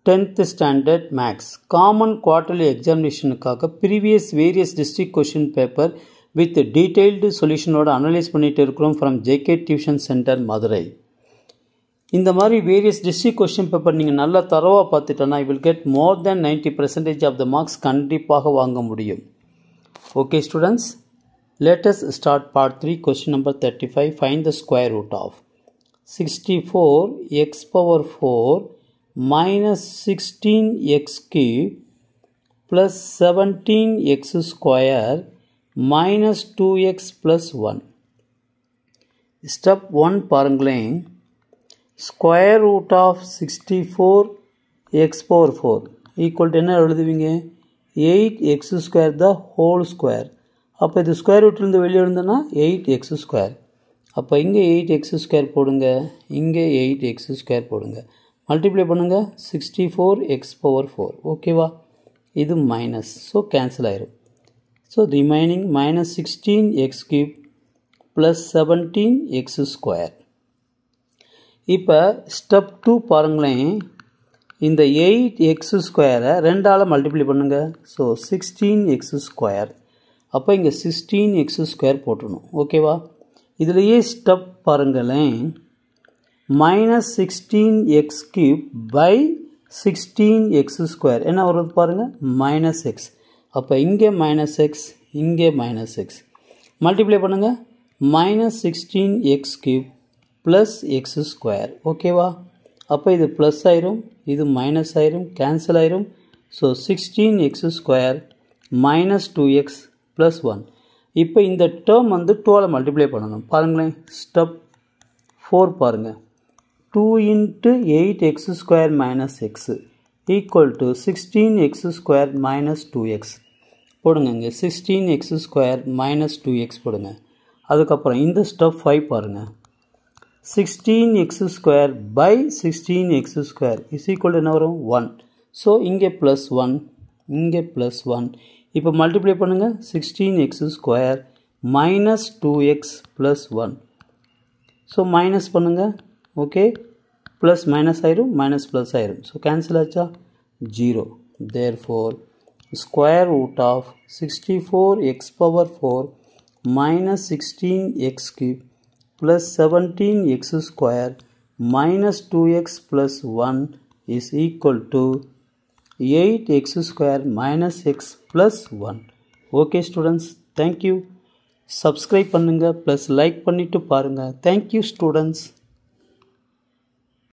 10th standard maths common quarterly examinationக்காக previous various district question paper with detailed solution ஓட analyse பண்ணிட்டு இருக்கிறோம் from JK Tuition Center Madurai. இந்த மாதிரி various district question paper நீங்கள் நல்லா தரவா பார்த்துட்டனா you will get more than 90% of the marks கண்டிப்பாக வாங்க முடியும். Okay students, let us start part 3 question number 35. Find the square root of 64 x power 4 minus 16x cube plus 17x square minus 2x plus 1. Step 1 பாருங்களேன். Square root of 64x power 4 equal to என்ன எழுதுவீங்க? 8x square the whole square. அப்போ இது square ரூட்லேருந்து வெளியே இருந்ததுன்னா 8x square. அப்போ இங்கே 8x square போடுங்க, இங்கே 8x square போடுங்க, மல்டிப்ளை பண்ணுங்க 64x power 4. ஓகேவா? இது மைனஸ், ஸோ கேன்சல் ஆயிரும். So remaining minus 16x cube plus 17x square. இப்போ ஸ்டெப் 2 பாருங்களேன். இந்த 8x ஸ்கொயரை 2ஆல் மல்டிப்ளை பண்ணுங்க. So 16x square. அப்போ இங்கே 16x ஸ்கொயர் போட்டுடணும். ஓகேவா? இதுலேயே ஸ்டெப் பாருங்களேன். minus 16x cube by 16x square என்ன வருது பாருங்கள்? minus x. அப்போ இங்கே minus x, இங்கே minus x. மல்டிப்ளை பண்ணுங்கள். minus 16x cube plus x square. ஓகேவா? அப்போ இது ப்ளஸ் ஆயிரும், இது மைனஸ் ஆயிரும், கேன்சல் ஆயிரும். So 16x square minus 2x plus 1. இப்போ இந்த டேர்ம் வந்து 2ஆல் மல்டிப்ளை பண்ணணும். பாருங்களேன். ஸ்டெப் 4 பாருங்கள். 2 into 8x square minus x equal to 16x square minus 2x. போடுங்க இங்கே 16x square minus 2x போடுங்க. அதுக்கப்புறம் இந்த ஸ்டெப் 5 பாருங்கள். 16x square by 16x square is equal to என்ன வரும்? 1. ஸோ இங்கே ப்ளஸ் 1, இங்கே ப்ளஸ் 1. இப்போ மல்டிப்ளை பண்ணுங்கள். 16x square minus 2x plus 1. So minus பண்ணுங்கள். ஓகே, ப்ளஸ் மைனஸ் ஆயிரும், மைனஸ் ப்ளஸ் ஆயிரும். ஸோ கேன்சல் ஆச்சா? 0. Therefore square root of 64x power 4 minus 16x cube plus 17x square minus 2x plus 1 is equal to 8x square minus x plus 1. Okay students, thank you. Subscribe பண்ணுங்க plus like பண்ணிட்டு பாருங்க. Thank you students.